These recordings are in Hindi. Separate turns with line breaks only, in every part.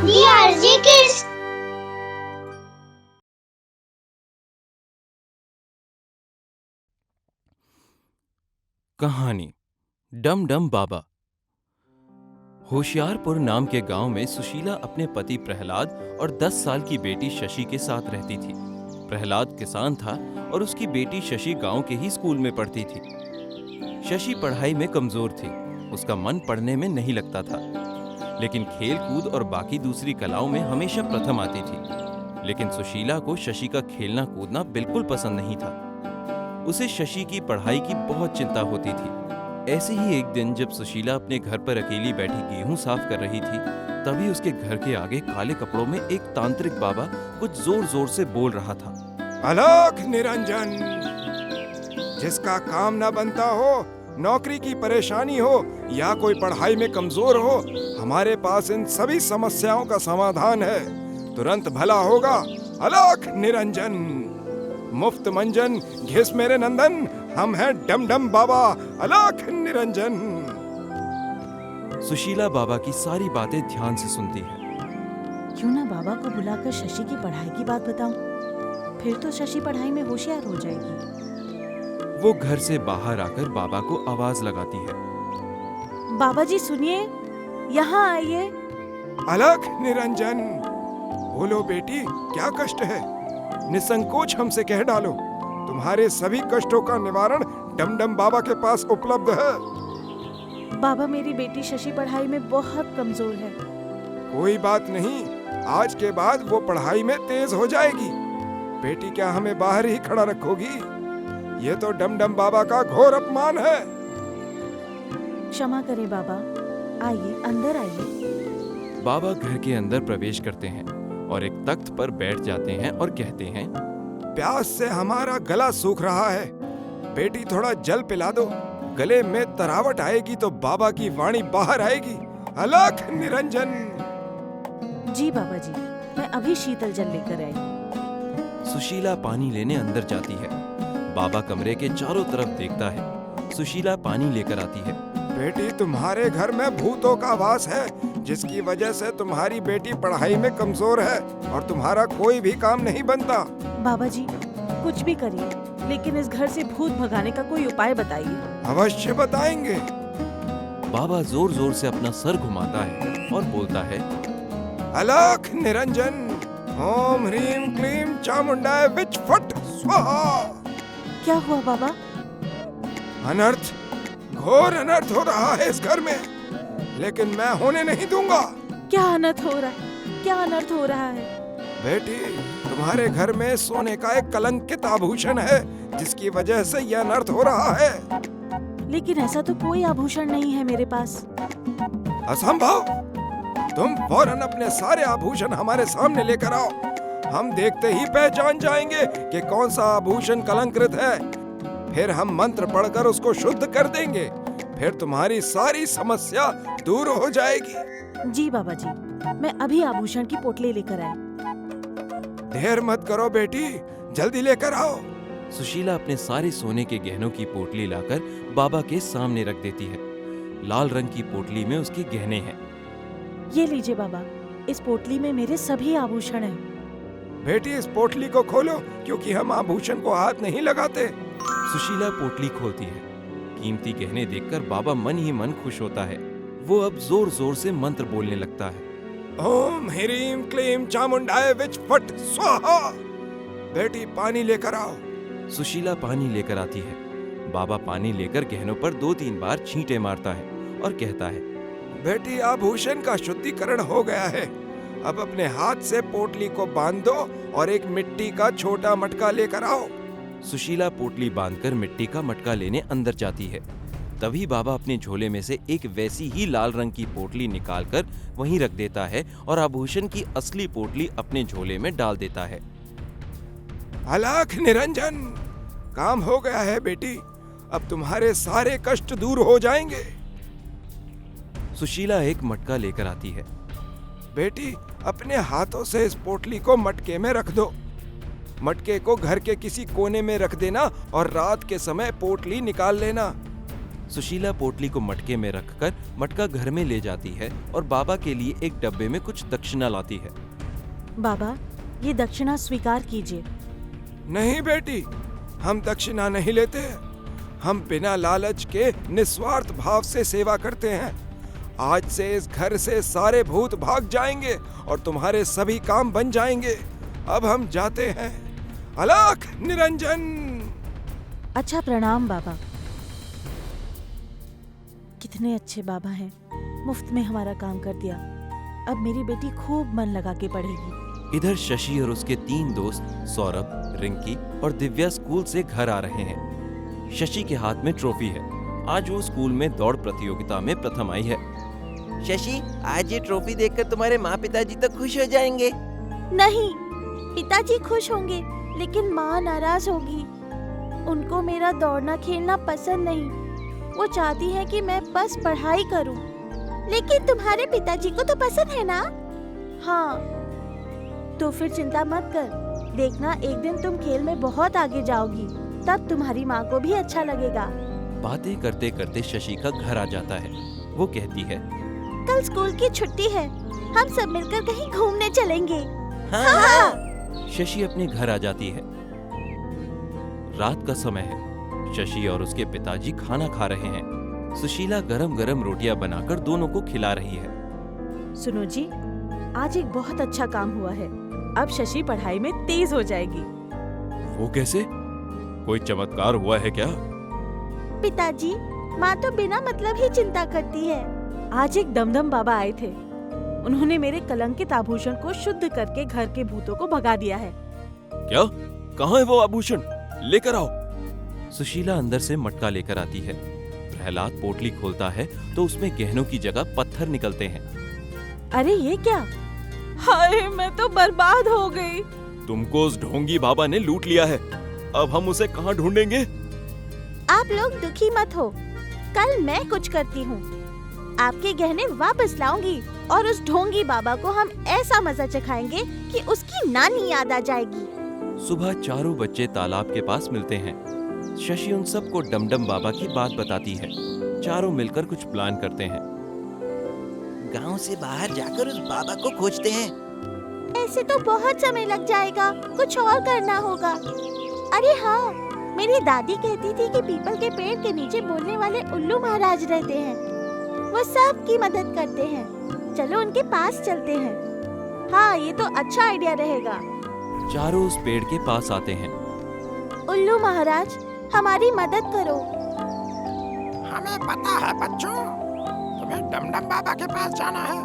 DRG Kids।
कहानी डम डम बाबा। होशियारपुर नाम के गांव में सुशीला अपने पति प्रहलाद और 10 साल की बेटी शशि के साथ रहती थी। प्रहलाद किसान था और उसकी बेटी शशि गांव के ही स्कूल में पढ़ती थी। शशि पढ़ाई में कमजोर थी, उसका मन पढ़ने में नहीं लगता था, लेकिन खेल कूद और बाकी दूसरी कलाओं में हमेशा प्रथम आती थी। लेकिन सुशीला को शशि का खेलना कूदना बिल्कुल पसंद नहीं था। उसे शशि की पढ़ाई की बहुत चिंता होती थी। ऐसे ही एक दिन जब सुशीला अपने घर पर अकेली बैठी गेहूं साफ कर रही थी, तभी उसके घर के आगे काले कपड़ों में एक तांत्रिक बाबा कुछ जोर जोर से बोल रहा था।
अलख निरंजन, जिसका काम न बनता हो, नौकरी की परेशानी हो या कोई पढ़ाई में कमजोर हो, हमारे पास इन सभी समस्याओं का समाधान है। तुरंत भला होगा। अलख निरंजन, मुफ्त मंजन, घिस मेरे नंदन, हम हैं डम डम बाबा। अलख निरंजन।
सुशीला बाबा की सारी बातें ध्यान से सुनती है।
क्यों ना बाबा को बुलाकर शशि की पढ़ाई की बात बताऊं? फिर तो शशि पढ़ाई में होशियार हो जाएगी।
वो घर से बाहर आकर बाबा को आवाज लगाती है।
बाबा जी सुनिए, यहाँ आइए।
अलख निरंजन, बोलो बेटी, क्या कष्ट है? निसंकोच हमसे कह डालो। तुम्हारे सभी कष्टों का निवारण डम डम बाबा के पास उपलब्ध है।
बाबा, मेरी बेटी शशि पढ़ाई में बहुत कमजोर है।
कोई बात नहीं, आज के बाद वो पढ़ाई में तेज हो जाएगी। बेटी, क्या हमें बाहर ही खड़ा रखोगी? ये तो डम डम बाबा का घोर अपमान है।
क्षमा करें बाबा, आइए अंदर आइए।
बाबा घर के अंदर प्रवेश करते हैं और एक तख्त पर बैठ जाते हैं और कहते हैं,
प्यास से हमारा गला सूख रहा है। बेटी, थोड़ा जल पिला दो। गले में तरावट आएगी तो बाबा की वाणी बाहर आएगी। अलख निरंजन।
जी बाबा जी, मैं अभी शीतल जल लेकर आई।
सुशीला पानी लेने अंदर जाती है। बाबा कमरे के चारों तरफ देखता है। सुशीला पानी लेकर आती है।
बेटी, तुम्हारे घर में भूतों का वास है, जिसकी वजह से तुम्हारी बेटी पढ़ाई में कमजोर है और तुम्हारा कोई भी काम नहीं बनता।
बाबा जी, कुछ भी करिए, लेकिन इस घर से भूत भगाने का कोई उपाय बताइए।
अवश्य बताएंगे।
बाबा जोर जोर से अपना सर घुमाता है और बोलता है,
अलख निरंजन, ओम ह्रीम क्लीम चामुंडाय विच फट स्वाहा।
क्या हुआ बाबा?
अनर्थ, घोर अनर्थ हो रहा है इस घर में, लेकिन मैं होने नहीं दूंगा।
क्या अनर्थ हो रहा है? क्या अनर्थ हो रहा है?
बेटी, तुम्हारे घर में सोने का एक कलंकित आभूषण है, जिसकी वजह से यह अनर्थ हो रहा है।
लेकिन ऐसा तो कोई आभूषण नहीं है मेरे पास।
असंभव। तुम फौरन अपने सारे आभूषण हमारे सामने लेकर आओ। हम देखते ही पहचान जाएंगे कि कौन सा आभूषण कलंकृत है। फिर हम मंत्र पढ़कर उसको शुद्ध कर देंगे। फिर तुम्हारी सारी समस्या दूर हो जाएगी।
जी बाबा जी, मैं अभी आभूषण की पोटली लेकर आई।
देर मत करो बेटी, जल्दी लेकर आओ।
सुशीला अपने सारे सोने के गहनों की पोटली लाकर बाबा के सामने रख देती है। लाल रंग की पोटली में उसके गहने हैं।
ये लीजिए बाबा, इस पोटली में मेरे सभी आभूषण हैं।
बेटी, इस पोटली को खोलो, क्योंकि हम आभूषण को हाथ नहीं लगाते।
सुशीला पोटली खोलती है। कीमती गहने देखकर बाबा मन ही मन खुश होता है। वो अब जोर जोर से मंत्र बोलने लगता है।
ओम ह्रीम क्लीम चामुंडाय विच फट स्वाहा। बेटी, पानी लेकर आओ।
सुशीला पानी लेकर आती है। बाबा पानी लेकर गहनों पर 2-3 बार छींटे मारता है और कहता है,
बेटी, आभूषण का शुद्धिकरण हो गया है। अब अपने हाथ से पोटली को बांध दो और एक मिट्टी का छोटा मटका लेकर आओ।
सुशीला पोटली बांधकर मिट्टी का मटका लेने अंदर जाती है। तभी बाबा अपने झोले में से एक वैसी ही लाल रंग की पोटली निकालकर वहीं रख देता है और आभूषण की असली पोटली अपने झोले में डाल देता है।
अलख निरंजन, काम हो गया है बेटी। अब तुम्हारे सारे कष्ट दूर हो जाएंगे।
सुशीला एक मटका लेकर आती है।
बेटी, अपने हाथों से इस पोटली को मटके में रख दो। मटके को घर के किसी कोने में रख देना और रात के समय पोटली निकाल लेना।
सुशीला पोटली को मटके में रखकर मटका घर में ले जाती है और बाबा के लिए एक डब्बे में कुछ दक्षिणा लाती है।
बाबा, ये दक्षिणा स्वीकार कीजिए।
नहीं बेटी, हम दक्षिणा नहीं लेते। हम बिना लालच के निस्वार्थ भाव से सेवा करते हैं। आज से इस घर से सारे भूत भाग जाएंगे और तुम्हारे सभी काम बन जाएंगे। अब हम जाते हैं। अलख निरंजन।
अच्छा, प्रणाम बाबा। कितने अच्छे बाबा हैं, मुफ्त में हमारा काम कर दिया। अब मेरी बेटी खूब मन लगा के पढ़ेगी।
इधर शशि और उसके 3 दोस्त सौरभ, रिंकी और दिव्या स्कूल से घर आ रहे हैं। शशि के हाथ में ट्रॉफी है। आज वो स्कूल में दौड़ प्रतियोगिता में प्रथम आई है।
शशि, आज ये ट्रॉफी देखकर तुम्हारे माँ पिताजी तो खुश हो जाएंगे।
नहीं, पिताजी खुश होंगे लेकिन माँ नाराज होगी। उनको मेरा दौड़ना खेलना पसंद नहीं। वो चाहती है कि मैं बस पढ़ाई करूं। लेकिन तुम्हारे पिताजी को तो पसंद है ना? हाँ, तो फिर चिंता मत कर। देखना, एक दिन तुम खेल में बहुत आगे जाओगी। तब तुम्हारी माँ को भी अच्छा लगेगा।
बातें करते करते शशि का घर आ जाता है। वो कहती है,
कल स्कूल की छुट्टी है, हम सब मिलकर कहीं घूमने चलेंगे।
हाँ।
शशि अपने घर आ जाती है। रात का समय है। शशि और उसके पिताजी खाना खा रहे हैं। सुशीला गरम गरम रोटियां बनाकर दोनों को खिला रही है।
सुनो जी, आज एक बहुत अच्छा काम हुआ है। अब शशि पढ़ाई में तेज हो जाएगी।
वो कैसे? कोई चमत्कार हुआ है क्या?
पिताजी, माँ तो बिना मतलब ही चिंता करती है। आज एक दमदम बाबा आए थे। उन्होंने मेरे कलंकित आभूषण को शुद्ध करके घर के भूतों को भगा दिया है।
क्या? कहाँ है वो आभूषण? लेकर आओ। सुशीला अंदर से मटका लेकर आती है। प्रहलाद पोटली खोलता है तो उसमें गहनों की जगह पत्थर निकलते हैं।
अरे ये क्या? हाय, मैं तो बर्बाद हो गई।
तुमको उस ढोंगी बाबा ने लूट लिया है। अब हम उसे कहाँ ढूंढेंगे?
आप लोग दुखी मत हो, कल मैं कुछ करती हूँ। आपके गहने वापस लाऊंगी और उस ढोंगी बाबा को हम ऐसा मजा चखाएंगे कि उसकी नानी याद आ जाएगी।
सुबह चारों बच्चे तालाब के पास मिलते हैं। शशि उन सबको डमडम बाबा की बात बताती है। चारों मिलकर कुछ प्लान करते हैं।
गांव से बाहर जाकर उस बाबा को खोजते हैं।
ऐसे तो बहुत समय लग जाएगा, कुछ और करना होगा। अरे हाँ, मेरी दादी कहती थी कि पीपल के पेड़ के नीचे बोलने वाले उल्लू महाराज रहते हैं। वो सबकी मदद करते हैं। चलो उनके पास चलते हैं। हाँ, ये तो अच्छा आइडिया रहेगा।
चारों उस पेड़ के पास आते हैं।
उल्लू महाराज, हमारी मदद करो।
हमें पता है बच्चों, तुम्हें डमडम बाबा के पास जाना है।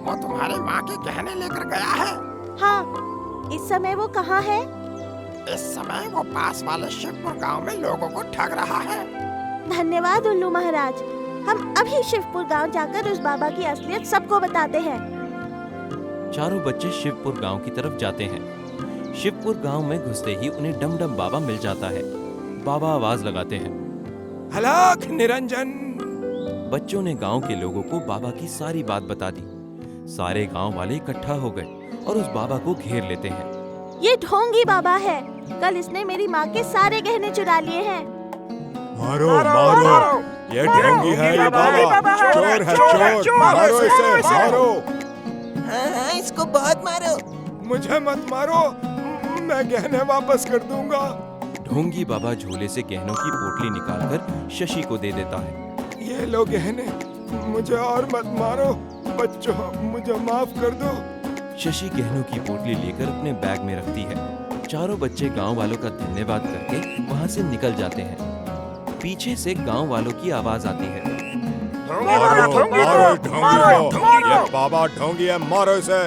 वो तुम्हारी माँ के गहने लेकर गया है।
हाँ, इस समय वो कहाँ है?
इस समय वो पास वाले शिवपुर गांव में लोगों को ठग रहा है।
धन्यवाद उल्लू महाराज। हम अभी शिवपुर गांव जाकर उस बाबा की असलियत सबको बताते हैं।
चारों बच्चे शिवपुर गांव की तरफ जाते हैं। शिवपुर गांव में घुसते ही उन्हें डमडम बाबा मिल जाता है। बाबा आवाज लगाते हैं,
अलख निरंजन।
बच्चों ने गांव के लोगों को बाबा की सारी बात बता दी। सारे गांव वाले इकट्ठा हो गए और उस बाबा को घेर लेते हैं।
ये ढोंगी बाबा है। कल इसने मेरी माँ के सारे गहने चुरा लिए हैं।
मारो मारो, ये ढोंगी है, ये बाबा चोर है, चोर। मारो इसे, मारो।
हाँ, इसको बहुत मारो।
मुझे मत मारो, मैं गहने वापस कर दूंगा।
ढोंगी बाबा झोले से गहनों की पोटली निकालकर शशि को दे देता है।
ये लो गहने, मुझे और मत मारो। बच्चों, मुझे माफ कर दो।
शशि गहनों की पोटली लेकर अपने बैग में रखती है। चारों बच्चे गांव वालों का धन्यवाद करके वहां से निकल जाते हैं। पीछे से गांव वालों की आवाज आती है,
मारो मारो ढोंगी को, ये बाबा ढोंगी है, मारो इसे।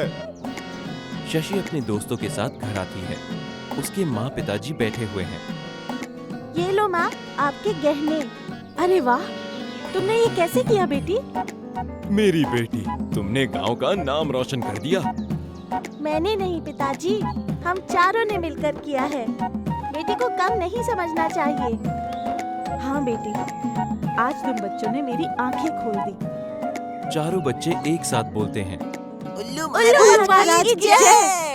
शशि अपने दोस्तों के साथ घर आती है। उसके माँ पिताजी बैठे हुए हैं।
ये लो माँ, आपके गहने। अरे वाह, तुमने ये कैसे किया बेटी?
मेरी बेटी, तुमने गांव का नाम रोशन कर दिया।
मैंने नहीं पिताजी, हम चारों ने मिलकर किया है। बेटी को कम नहीं समझना चाहिए। हाँ बेटी, आज तुम बच्चों ने मेरी आंखें खोल दी।
चारों बच्चे एक साथ बोलते हैं,
उल्लू
महाराज
महाराज की जय।